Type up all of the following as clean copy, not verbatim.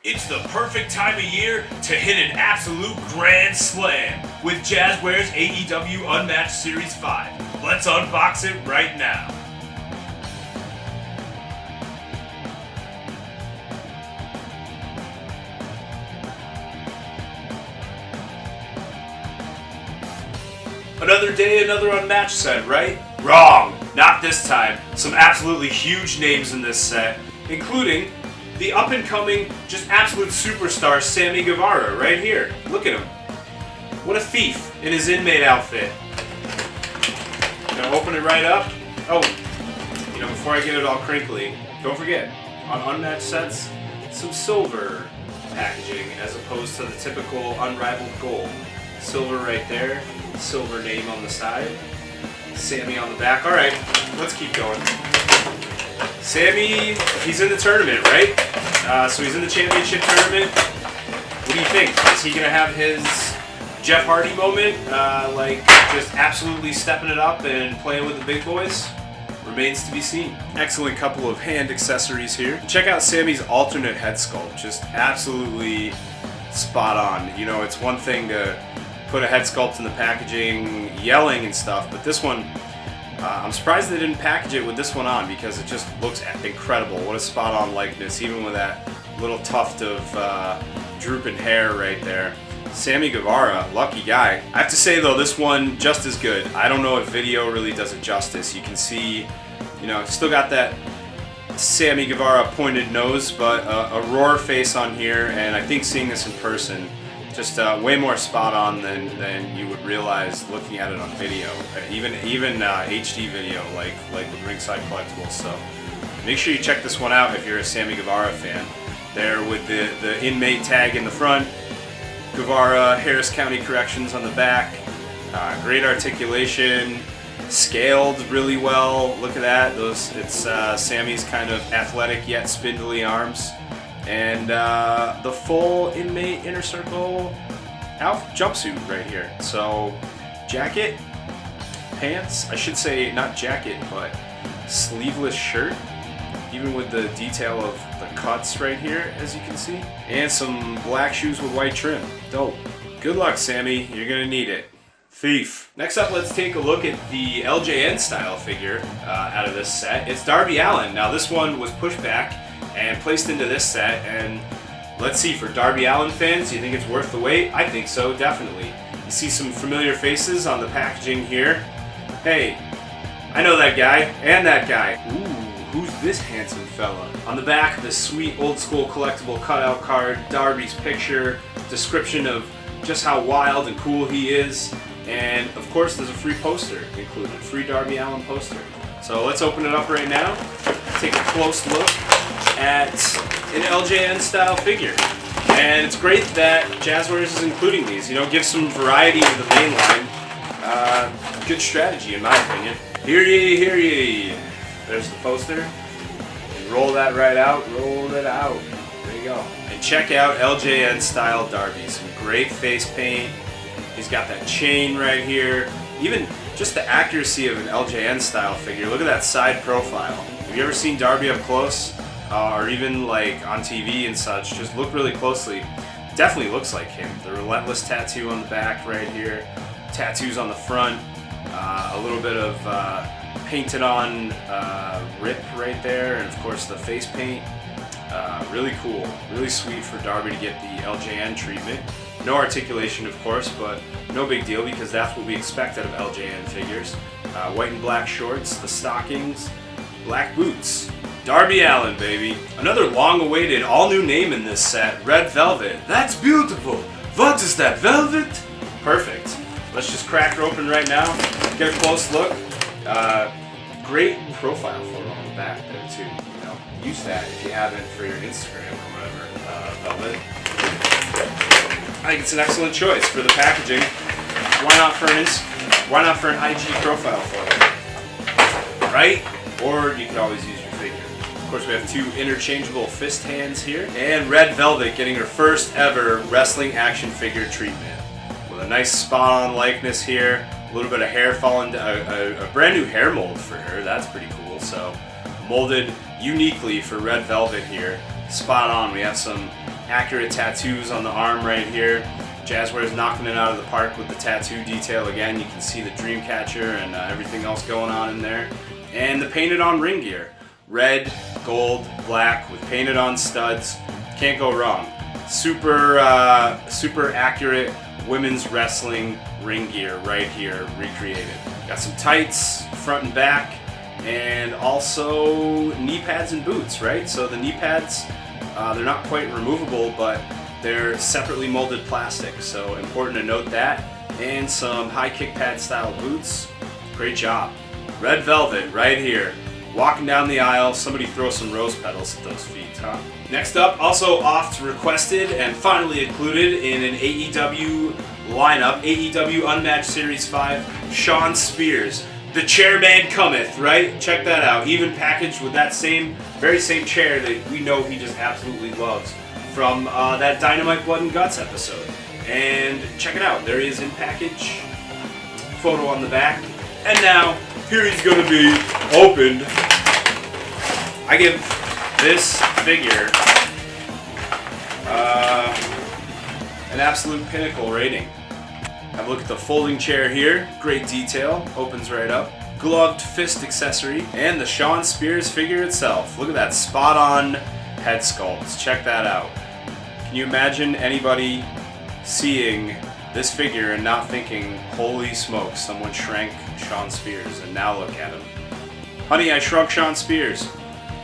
It's the perfect time of year to hit an absolute grand slam with Jazwares AEW Unmatched Series 5. Let's unbox it right now. Another day, another Unmatched set, right? Wrong! Not this time. Some absolutely huge names in this set, including the up-and-coming, just absolute superstar, Sammy Guevara, right here. Look at him. What a thief in his inmate outfit. Gonna open it right up. Oh, before I get it all crinkly, don't forget, on Unmatched sets, some silver packaging as opposed to the typical unrivaled gold. Silver right there, silver name on the side, Sammy on the back. All right, let's keep going. Sammy, he's in the tournament, right? So he's in the championship tournament. What do you think? Is he going to have his Jeff Hardy moment, just absolutely stepping it up and playing with the big boys? Remains to be seen. Excellent couple of hand accessories here. Check out Sammy's alternate head sculpt. Just absolutely spot on. You know, it's one thing to put a head sculpt in the packaging, yelling and stuff, but this one, I'm surprised they didn't package it with this one on because it just looks incredible. What a spot-on likeness, even with that little tuft of drooping hair right there. Sammy Guevara, lucky guy. I have to say though, this one just as good. I don't know if video really does it justice. You can see, still got that Sammy Guevara pointed nose, but a roar face on here, and I think seeing this in person, just way more spot on than you would realize looking at it on video, even HD video like with Ringside Collectibles. So make sure you check this one out if you're a Sammy Guevara fan. There with the inmate tag in the front, Guevara Harris County Corrections on the back. Great articulation, scaled really well. Look at that. It's Sammy's kind of athletic yet spindly arms. And the full inmate inner circle jumpsuit right here. So jacket, pants, I should say not jacket, but sleeveless shirt, even with the detail of the cuts right here, as you can see. And some black shoes with white trim. Dope. Good luck, Sammy. You're gonna need it. Thief. Next up, let's take a look at the LJN style figure out of this set. It's Darby Allen. Now this one was pushed back and placed into this set, and let's see, for Darby Allen fans, do you think it's worth the wait? I think so, definitely. You see some familiar faces on the packaging here. Hey, I know that guy, and that guy. Ooh, who's this handsome fella? On the back of this sweet old school collectible cutout card, Darby's picture, description of just how wild and cool he is, and of course there's a free poster included, free Darby Allen poster. So let's open it up right now, take a close look at an LJN style figure. And it's great that Jazwares is including these. Give some variety to the main line. Good strategy in my opinion. Hear ye, hear ye. There's the poster. And roll that right out, roll it out. There you go. And check out LJN style Darby. Some great face paint. He's got that chain right here. Even just the accuracy of an LJN style figure. Look at that side profile. Have you ever seen Darby up close? Or even like on TV and such, just look really closely. Definitely looks like him. The relentless tattoo on the back right here, tattoos on the front, a little bit of painted on rip right there, and of course the face paint. Really cool, really sweet for Darby to get the LJN treatment. No articulation of course, but no big deal because that's what we expect out of LJN figures. White and black shorts, the stockings, black boots. Darby Allen, baby. Another long-awaited, all-new name in this set, Red Velvet. That's beautiful. What is that, velvet? Perfect. Let's just crack her open right now, get a close look. Great profile photo on the back there, too. Use that if you haven't for your Instagram or whatever, Velvet. I think it's an excellent choice for the packaging. Why not for an IG profile photo? Right? Or you could always use your figure. Of course, we have two interchangeable fist hands here. And Red Velvet getting her first ever wrestling action figure treatment. With a nice spot-on likeness here. A little bit of hair falling, a brand new hair mold for her. That's pretty cool. So molded uniquely for Red Velvet here. Spot on. We have some accurate tattoos on the arm right here. Jazwares knocking it out of the park with the tattoo detail again. You can see the dream catcher and everything else going on in there. And the painted on ring gear. Red, gold, black with painted on studs. Can't go wrong. Super accurate women's wrestling ring gear right here, recreated. Got some tights, front and back, and also knee pads and boots, right? So the knee pads, they're not quite removable, but they're separately molded plastic, so important to note that. And some high kick pad style boots. Great job. Red velvet right here. Walking down the aisle, somebody throw some rose petals at those feet, huh? Next up, also oft requested and finally included in an AEW lineup, AEW Unmatched Series 5, Shawn Spears. The chairman cometh, right? Check that out. Even packaged with that very same chair that we know he just absolutely loves from that Dynamite Blood and Guts episode. And check it out. There is in package, photo on the back. And now, here he's going to be opened. I give this figure an absolute pinnacle rating. Have a look at the folding chair here. Great detail. Opens right up. Gloved fist accessory. And the Shawn Spears figure itself. Look at that spot on head sculpt. Check that out. Can you imagine anybody seeing this figure and not thinking, holy smokes, someone shrank Shawn Spears, and now look at him. Honey, I Shrunk Shawn Spears.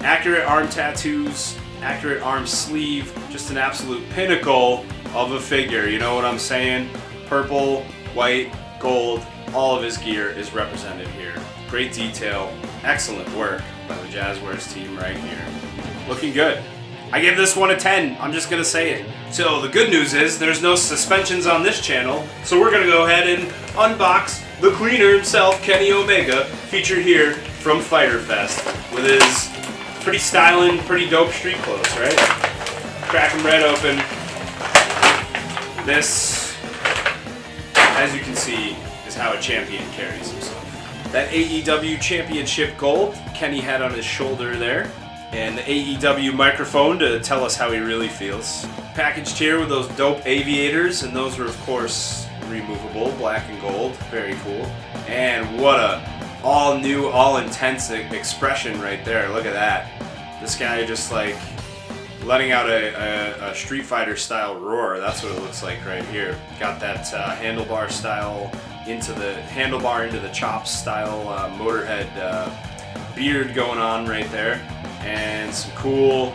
Accurate arm tattoos, accurate arm sleeve, just an absolute pinnacle of a figure, you know what I'm saying? Purple, white, gold, all of his gear is represented here. Great detail, excellent work by the Jazwares team right here. Looking good. I give this one a 10, I'm just gonna say it. So the good news is there's no suspensions on this channel, so we're gonna go ahead and unbox the cleaner himself, Kenny Omega, featured here from Fyter Fest with his pretty styling, pretty dope street clothes, right? Crack him right open. This, as you can see, is how a champion carries himself. That AEW Championship gold Kenny had on his shoulder there. And the AEW microphone to tell us how he really feels. Packaged here with those dope aviators, and those are of course removable, black and gold, very cool. And what a all new, all intense expression right there, look at that. This guy just like letting out a Street Fighter style roar, that's what it looks like right here. Got that handlebar style into the chops style Motorhead beard going on right there. And some cool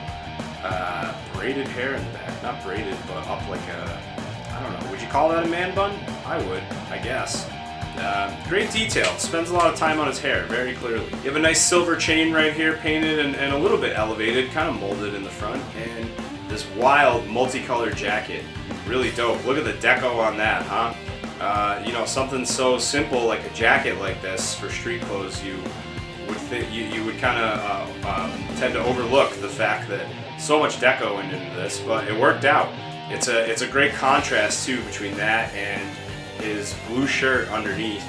braided hair in the back. Not braided, but up like I don't know, would you call that a man bun? I would, I guess. Great detail. Spends a lot of time on his hair, very clearly. You have a nice silver chain right here, painted and a little bit elevated, kind of molded in the front. And this wild multicolored jacket. Really dope. Look at the deco on that, huh? You know, something so simple like a jacket like this for street clothes, you would kind of tend to overlook the fact that so much deco went into this, but it worked out. It's a great contrast too between that and his blue shirt underneath,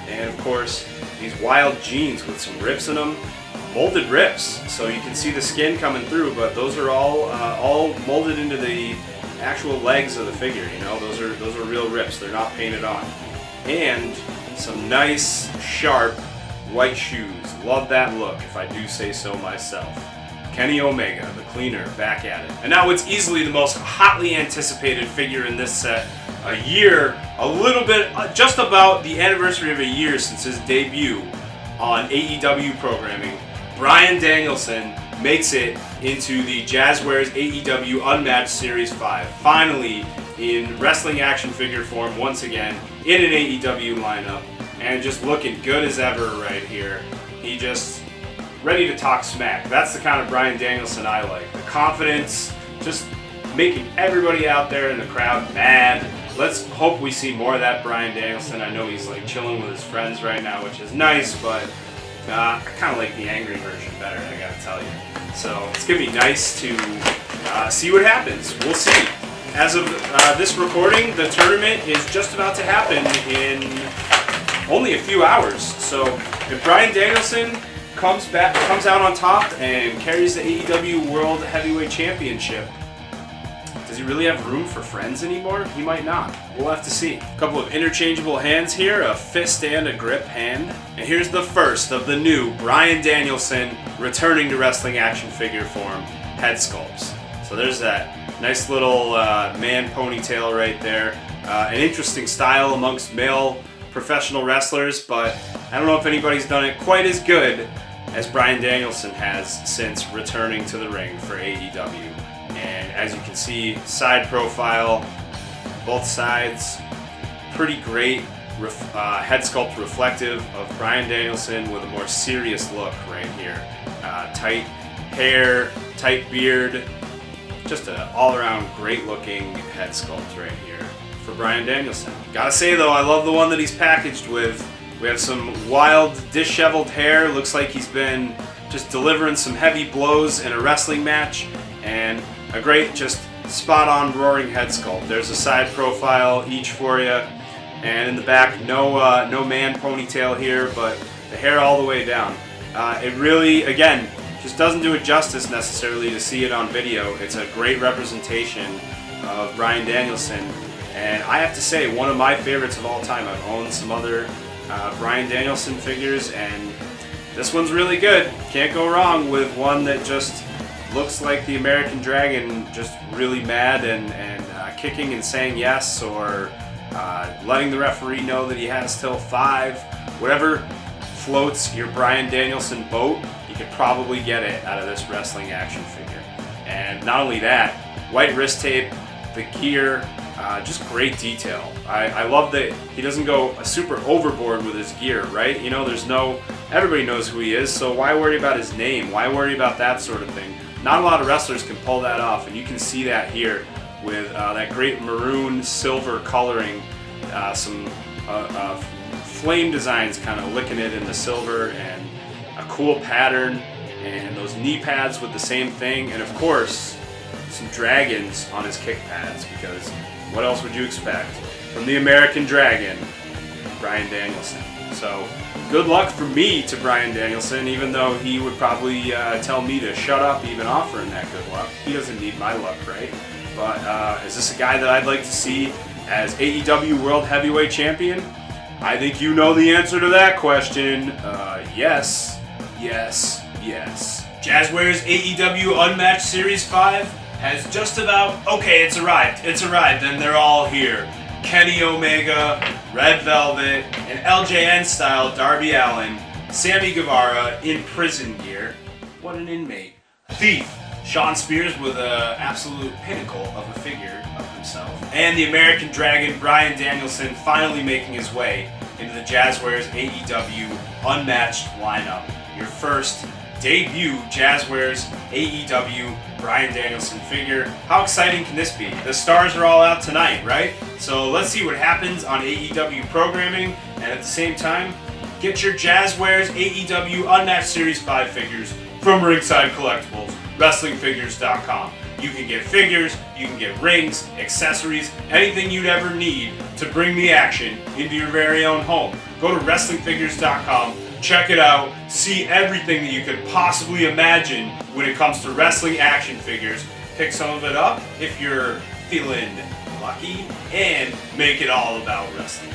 and of course these wild jeans with some rips in them, molded rips, so you can see the skin coming through. But those are all molded into the actual legs of the figure. You know, those are real rips. They're not painted on, and some nice sharp white shoes. Love that look, if I do say so myself. Kenny Omega, the cleaner, back at it. And now it's easily the most hotly anticipated figure in this set. A year, a little bit, just about the anniversary of a year since his debut on AEW programming. Bryan Danielson makes it into the Jazwares AEW Unmatched Series 5. Finally, in wrestling action figure form once again, in an AEW lineup. And just looking good as ever right here. He just ready to talk smack. That's the kind of Bryan Danielson I like. The confidence, just making everybody out there in the crowd mad. Let's hope we see more of that Bryan Danielson. I know he's like chilling with his friends right now, which is nice, but I kind of like the angry version better, I gotta tell you. So it's gonna be nice to see what happens. We'll see. As of this recording, the tournament is just about to happen in only a few hours. So if Bryan Danielson comes out on top and carries the AEW World Heavyweight Championship, does he really have room for friends anymore? He might not. We'll have to see. A couple of interchangeable hands here, a fist and a grip hand. And here's the first of the new Bryan Danielson returning to wrestling action figure form head sculpts. So there's that nice little man ponytail right there. An interesting style amongst male professional wrestlers, but I don't know if anybody's done it quite as good as Bryan Danielson has since returning to the ring for AEW. And as you can see, side profile, both sides, pretty great head sculpt reflective of Bryan Danielson with a more serious look right here. Tight hair, tight beard, just an all-around great looking head sculpt right here for Bryan Danielson. Gotta say though, I love the one that he's packaged with. We have some wild, disheveled hair. Looks like he's been just delivering some heavy blows in a wrestling match. And a great, just spot-on roaring head sculpt. There's a side profile each for you. And in the back, no man ponytail here, but the hair all the way down. It really, again, just doesn't do it justice necessarily to see it on video. It's a great representation of Bryan Danielson. And I have to say, one of my favorites of all time. I've owned some other Bryan Danielson figures, and this one's really good. Can't go wrong with one that just looks like the American Dragon, just really mad and kicking and saying yes, or letting the referee know that he has till 5. Whatever floats your Bryan Danielson boat, you could probably get it out of this wrestling action figure. And not only that, white wrist tape, the gear, just great detail. I love that he doesn't go super overboard with his gear, right? You know, everybody knows who he is, so why worry about his name? Why worry about that sort of thing? Not a lot of wrestlers can pull that off, and you can see that here with that great maroon silver coloring, some flame designs kind of licking it in the silver, and a cool pattern, and those knee pads with the same thing, and of course some dragons on his kick pads, because what else would you expect from the American Dragon, Bryan Danielson? So good luck for me to Bryan Danielson, even though he would probably tell me to shut up even offering that good luck. He doesn't need my luck, right? But is this a guy that I'd like to see as AEW World Heavyweight Champion? I think you know the answer to that question. Yes, yes, yes. Jazwares AEW Unmatched Series 5 has just about, okay, it's arrived, and they're all here. Kenny Omega, Red Velvet, and LJN style Darby Allen, Sammy Guevara in prison gear. What an inmate. Thief. Shawn Spears with an absolute pinnacle of a figure of himself. And the American Dragon, Bryan Danielson, finally making his way into the Jazwares AEW Unmatched lineup. Your first debut Jazwares AEW Bryan Danielson figure. How exciting can this be? The stars are all out tonight, right? So let's see what happens on AEW programming, and at the same time, get your Jazwares AEW Unmatched Series 5 figures from Ringside Collectibles, WrestlingFigures.com. You can get figures, you can get rings, accessories, anything you'd ever need to bring the action into your very own home. Go to WrestlingFigures.com, check it out, see everything that you could possibly imagine when it comes to wrestling action figures. Pick some of it up if you're feeling lucky, and make it all about wrestling.